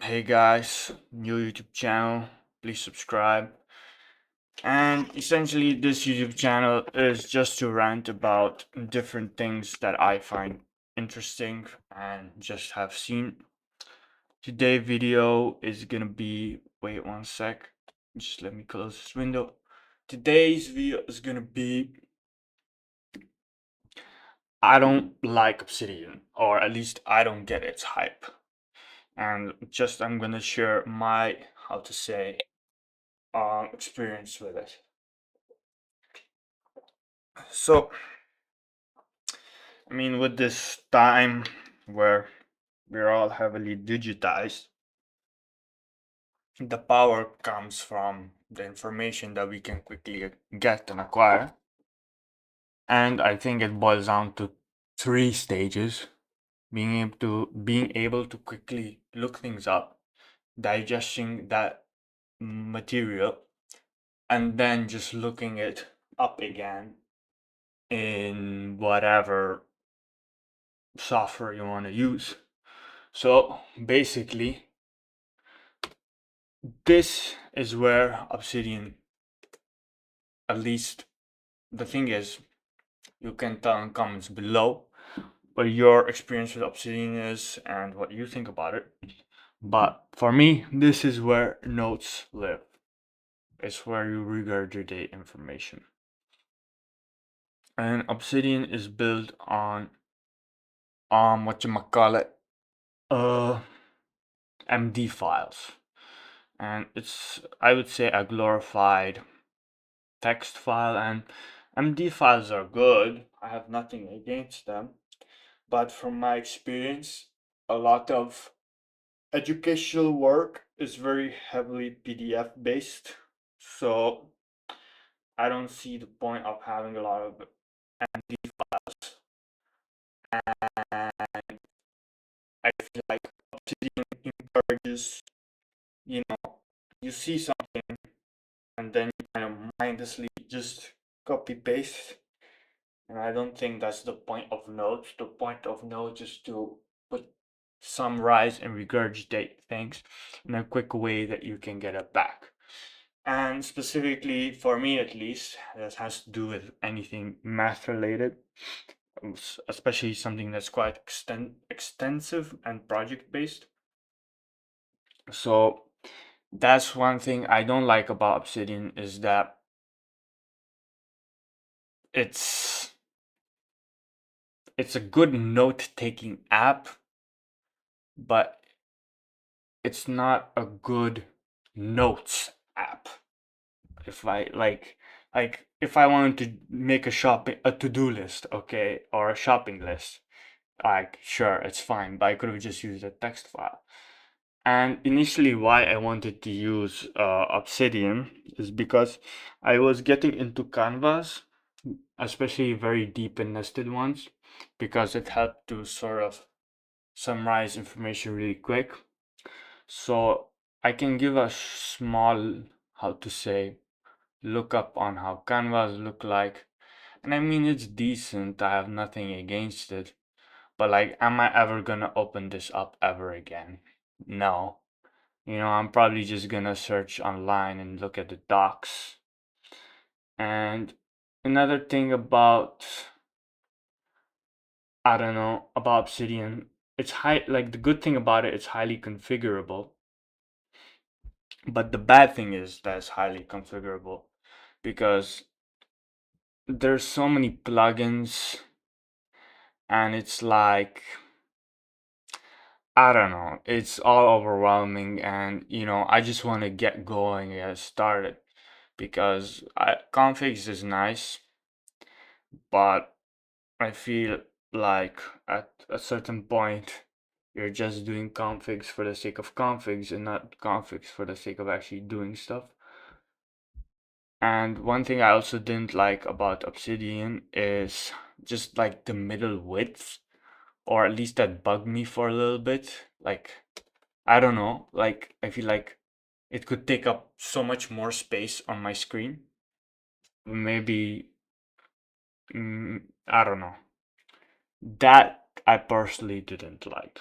Hey guys, new YouTube channel, please subscribe. And essentially, this YouTube channel is just to rant about different things that I find interesting and just have seen. Today's video is gonna be, wait one sec, just let me close this window. Today's video is gonna be, I don't like Obsidian, or at least I don't get its hype. And just I'm gonna share my, how to say, experience with it. So, I mean, with this time where we're all heavily digitized, the power comes from the information that we can quickly get and acquire. And I think it boils down to three stages: being able to quickly look things up, digesting that material, and then just looking it up again in whatever software you want to use. So basically, this is where Obsidian, at least the thing is, you can tell in comments below what your experience with Obsidian is and what you think about it. But for me, this is where notes live. It's where you regurgitate information. And Obsidian is built on what you might call it, uh MD files. And it's, I would say, a glorified text file, and MD files are good. I have nothing against them. But from my experience, a lot of educational work is very heavily PDF based. So I don't see the point of having a lot of MD files. And I feel like Obsidian encourages, you know, you see something and then you kind of mindlessly just copy paste. And I don't think that's the point of notes. The point of notes is to put, summarize and regurgitate things in a quick way that you can get it back. And specifically for me, at least, this has to do with anything math related, especially something that's quite extensive and project based. So that's one thing I don't like about Obsidian, is that it's it's a good note taking app, but it's not a good notes app. If I like if I wanted to make a to-do list, okay, or a shopping list, like sure, it's fine, but I could have just used a text file. And initially why I wanted to use Obsidian is because I was getting into Canvas, especially very deep and nested ones, because it helped to sort of summarize information really quick. So I can give a small, how to say, look up on how Canvas look like. And I mean, it's decent. I have nothing against it. But like, am I ever gonna open this up ever again? No. I'm probably just gonna search online and look at the docs. And another thing about, I don't know, about Obsidian, it's like the good thing about it, it's highly configurable. But the bad thing is that it's highly configurable because there's so many plugins, and it's like, I don't know, it's all overwhelming, and I just want to get going and get started because configs is nice, but I feel like at a certain point you're just doing configs for the sake of configs and not configs for the sake of actually doing stuff. And one thing I also didn't like about Obsidian is just like the middle width, or at least that bugged me for a little bit. Like, I don't know, like I feel like it could take up so much more space on my screen. Maybe, I don't know. That I personally didn't like.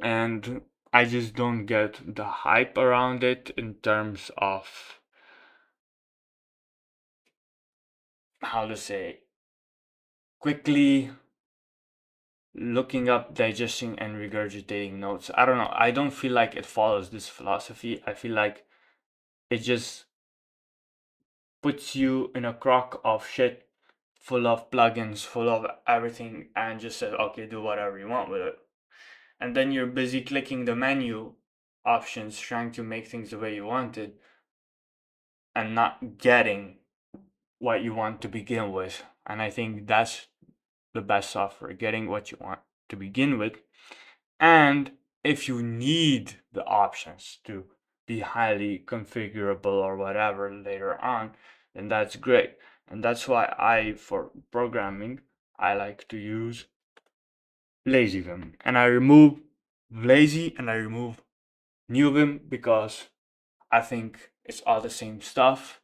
and I just don't get the hype around it in terms of how to say quickly looking up, digesting, and regurgitating notes. I don't know. I don't feel like it follows this philosophy. I feel like it just puts you in a crock of shit full of plugins, full of everything, and just says, okay, do whatever you want with it. And then you're busy clicking the menu options, trying to make things the way you wanted, and not getting what you want to begin with. And I think that's the best software, getting what you want to begin with. And if you need the options to be highly configurable or whatever later on, then that's great. And that's why for programming, I like to use LazyVim. And I remove lazy and I remove NewVim because I think it's all the same stuff.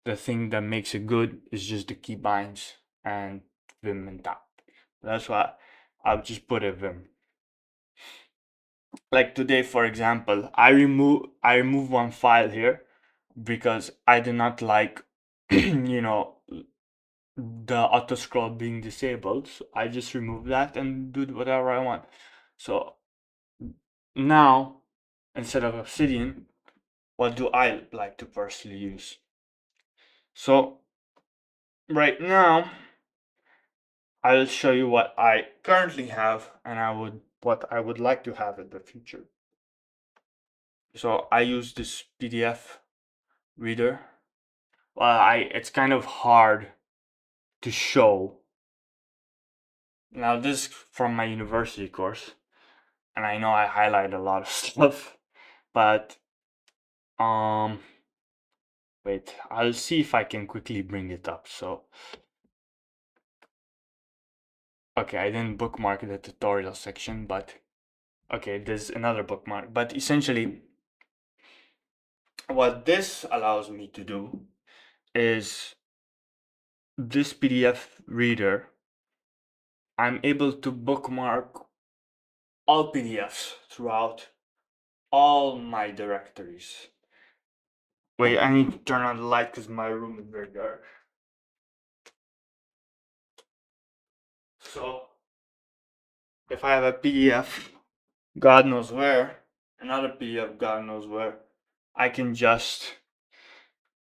The thing that makes it good is just the keybinds and Vim and top. That's why I'll just put a Vim. Like today, for example, I remove one file here because I do not like the auto scroll being disabled. So I just remove that and do whatever I want. So now, instead of Obsidian, what do I like to personally use? So right now, I'll show you what I currently have and what I would like to have in the future. So I use this PDF reader. Well, it's kind of hard to show. Now this is from my university course, and I know I highlight a lot of stuff, but um wait, I'll see if I can quickly bring it up. So okay, I didn't bookmark the tutorial section, but okay, there's another bookmark. But essentially what this allows me to do is this PDF reader, I'm able to bookmark all PDFs throughout all my directories. Wait, I need to turn on the light because my room is very dark. So, if I have a PDF, God knows where, another PDF, God knows where, I can just.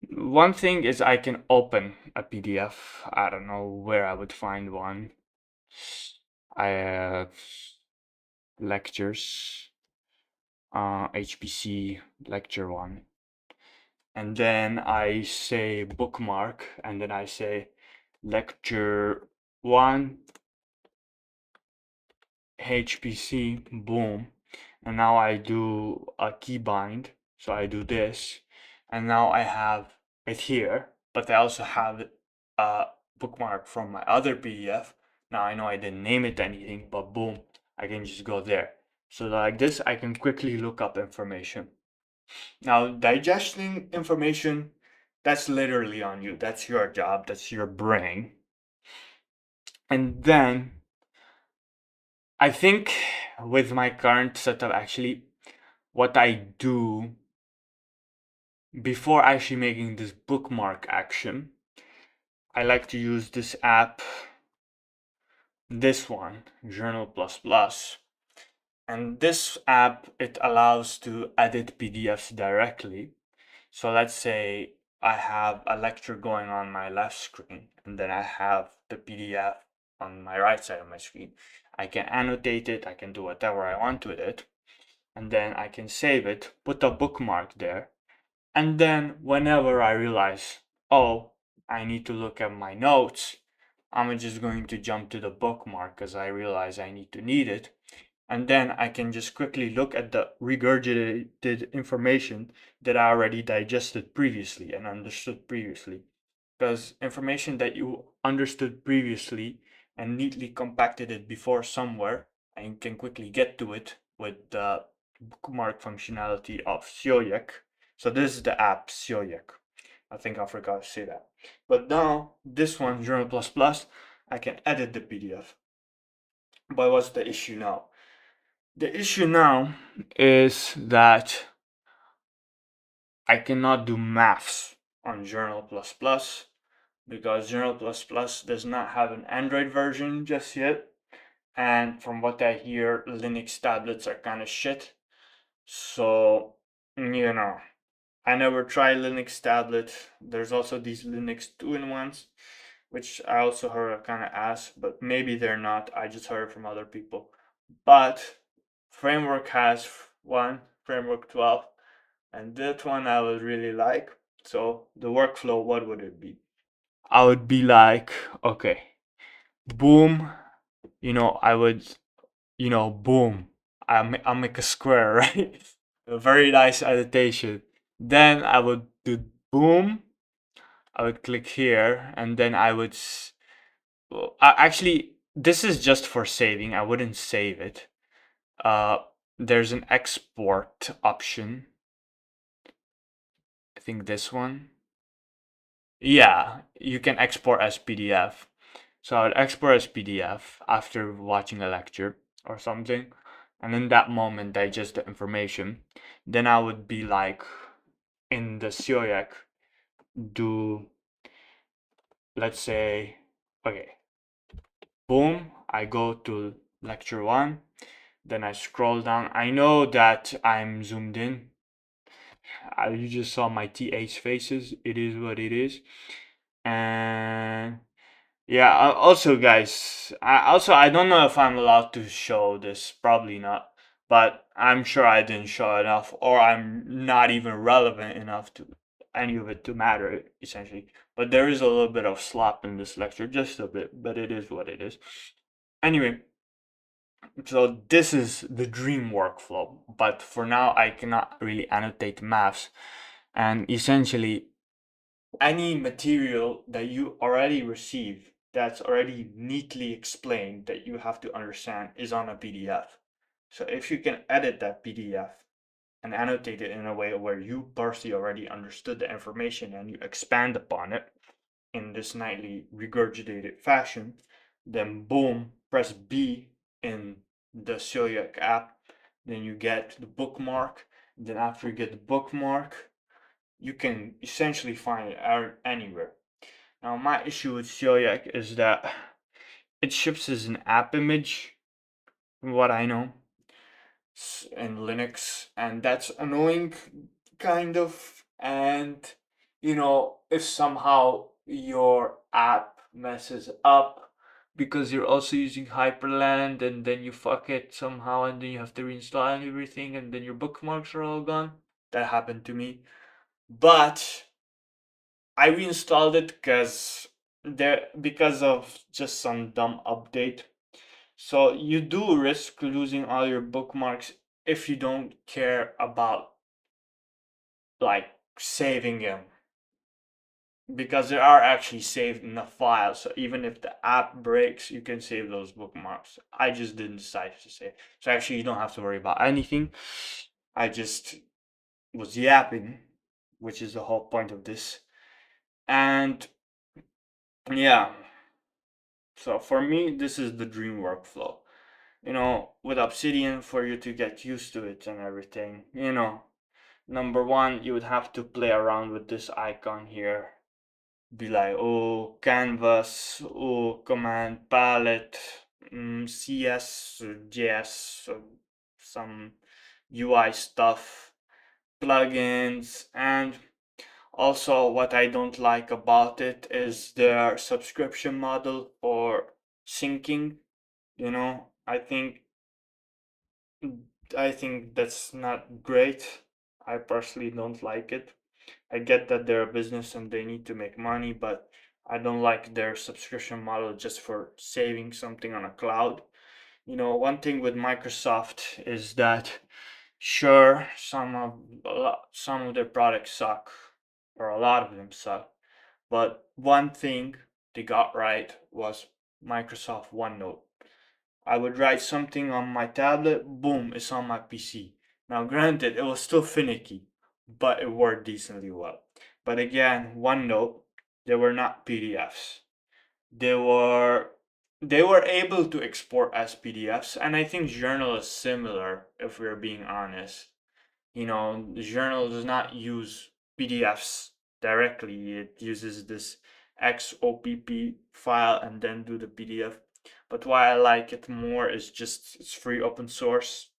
One thing is I can open a PDF. I don't know where I would find one. I have lectures, HPC lecture one. And then I say bookmark, and then I say lecture one, HPC, boom. And now I do a keybind. So I do this, and now I have it here, but I also have a bookmark from my other PDF. Now I know I didn't name it anything, but boom, I can just go there. So like this, I can quickly look up information. Now, digesting information, that's literally on you. That's your job, that's your brain. And then I think with my current setup, actually, what I do before actually making this bookmark action, I like to use this app, this one, Journal Plus Plus. And this app, it allows to edit PDFs directly. So let's say I have a lecture going on my left screen, and then I have the PDF on my right side of my screen. I can annotate it, I can do whatever I want with it, and then I can save it, put a bookmark there, and then whenever I realize, oh, I need to look at my notes, I'm just going to jump to the bookmark because I realize I need it. And then I can just quickly look at the regurgitated information that I already digested previously and understood previously. Because information that you understood previously and neatly compacted it before somewhere, and you can quickly get to it with the bookmark functionality of Sioyak. So this is the app Sioyak. I think I forgot to say that. But now, this one, Journal Plus Plus, I can edit the PDF. But what's the issue now? The issue now is that I cannot do maths on Journal++ because Journal++ does not have an Android version just yet. And from what I hear, Linux tablets are kind of shit. So, I never tried Linux tablet. There's also these Linux 2-in-1s, which I also heard are kind of ass, but maybe they're not. I just heard from other people. But Framework has one, Framework 12, and that one I would really like. So the workflow, what would it be? I would be like, okay, boom, I would, boom, I'll make a square, right? A very nice annotation. Then I would do boom, I would click here, and then I would, actually, this is just for saving, I wouldn't save it. Uh, there's an export option. I think this one. Yeah, you can export as PDF. So I would export as PDF after watching a lecture or something, and in that moment digest the information. Then I would be like in the Celiac, do, let's say, okay, boom, I go to lecture one, then I scroll down. I know that I'm zoomed in. You just saw my TH faces. It is what it is. And yeah, also guys, I don't know if I'm allowed to show this, probably not, but I'm sure I didn't show enough, or I'm not even relevant enough to any of it to matter, essentially. But there is a little bit of slop in this lecture, just a bit, but it is what it is. Anyway, so this is the dream workflow, but for now I cannot really annotate maths, and essentially any material that you already receive that's already neatly explained that you have to understand is on a PDF. So if you can edit that PDF and annotate it in a way where you personally already understood the information and you expand upon it in this nightly regurgitated fashion, then boom, press B in the Celiac app, then you get the bookmark. Then after you get the bookmark, you can essentially find it anywhere. Now, my issue with Celiac is that it ships as an app image, from what I know, in Linux, and that's annoying, kind of. And, if somehow your app messes up because you're also using Hyperland and then you fuck it somehow and then you have to reinstall everything and then your bookmarks are all gone. That happened to me. But I reinstalled it because of just some dumb update. So you do risk losing all your bookmarks if you don't care about like saving them, because they are actually saved in a file. So even if the app breaks, you can save those bookmarks. I just didn't decide to save. So actually you don't have to worry about anything. I just was yapping, which is the whole point of this. And yeah, so for me, this is the dream workflow. With Obsidian, for you to get used to it and everything, number one, you would have to play around with this icon here. Be like, oh, canvas, oh, command palette, CS, or JS, or some UI stuff, plugins, and also what I don't like about it is their subscription model for syncing. You know, I think I think that's not great. I personally don't like it. I get that they're a business and they need to make money, but I don't like their subscription model just for saving something on a cloud. One thing with Microsoft is that sure, some of their products suck, or a lot of them suck, but one thing they got right was Microsoft OneNote. I would write something on my tablet, boom, it's on my PC. Now, granted, it was still finicky, but it worked decently well. But again, OneNote, they were not PDFs. They were they were able to export as PDFs, and I think Journal is similar if we're being honest. The Journal does not use PDFs directly, it uses this XOPP file and then do the PDF. But why I like it more is just it's free open source,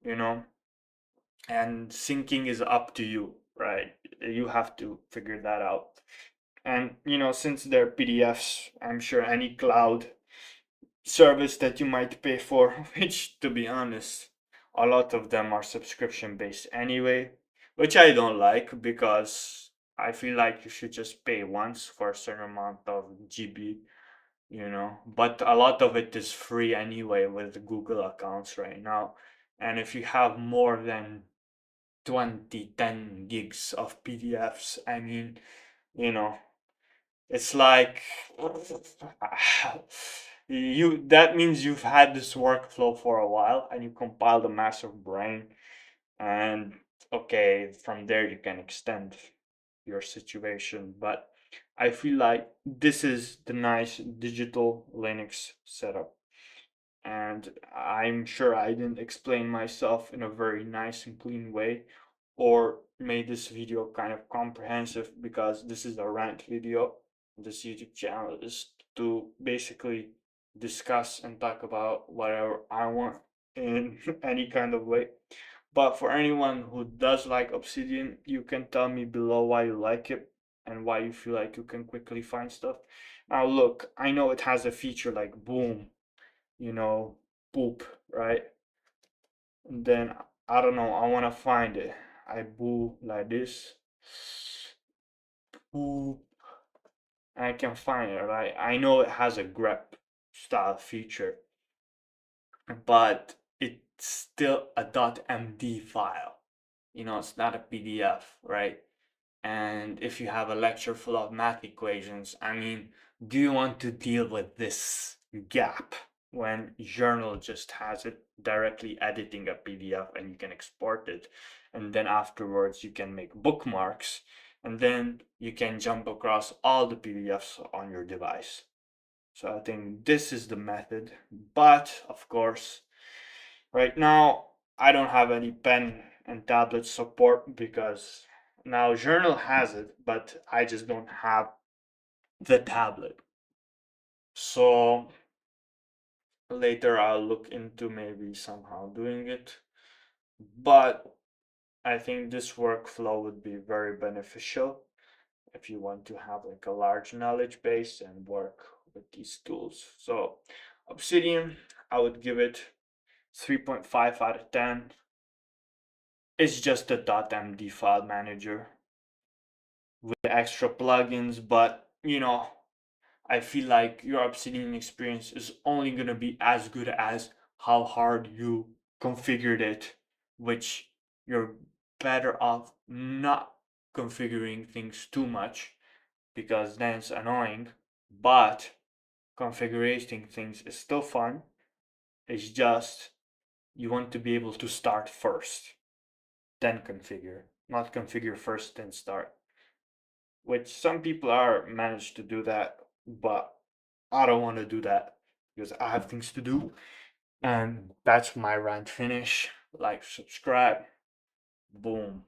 you know, and syncing is up to you, right? You have to figure that out. And since they're PDFs, I'm sure any cloud service that you might pay for, which to be honest, a lot of them are subscription based anyway, which I don't like because I feel like you should just pay once for a certain amount of GB. But a lot of it is free anyway with Google accounts right now. And if you have more than 10 gigs of PDFs, I mean, you know, it's like you that means you've had this workflow for a while and you compiled a massive brain, and okay, from there you can extend your situation. But I feel like this is the nice digital Linux setup, and I'm sure I didn't explain myself in a very nice and clean way or made this video kind of comprehensive, because this is a rant video. This YouTube channel is to basically discuss and talk about whatever I want in any kind of way. But for anyone who does like Obsidian, you can tell me below why you like it and why you feel like you can quickly find stuff. Now, look, I know it has a feature like boom, you know, boop, right? And then I don't know, I want to find it. I boo like this, boop, and I can find it, right? I know it has a grep style feature, but it's still a .md file. It's not a PDF, right? And if you have a lecture full of math equations, I mean, do you want to deal with this gap when Journal just has it directly editing a PDF and you can export it, and then afterwards you can make bookmarks, and then you can jump across all the PDFs on your device. So I think this is the method, but of course, right now I don't have any pen and tablet support because now Journal has it, but I just don't have the tablet. So later I'll look into maybe somehow doing it. But I think this workflow would be very beneficial if you want to have like a large knowledge base and work with these tools. So Obsidian, I would give it 3.5 out of 10. It's just a .md file manager with extra plugins, but I feel like your Obsidian experience is only gonna be as good as how hard you configured it, which you're better off not configuring things too much because then it's annoying. But configuring things is still fun. It's just you want to be able to start first, then configure, not configure first, then start. Which some people are managed to do that, but I don't want to do that because I have things to do. And that's my rant finish. Like, subscribe, boom.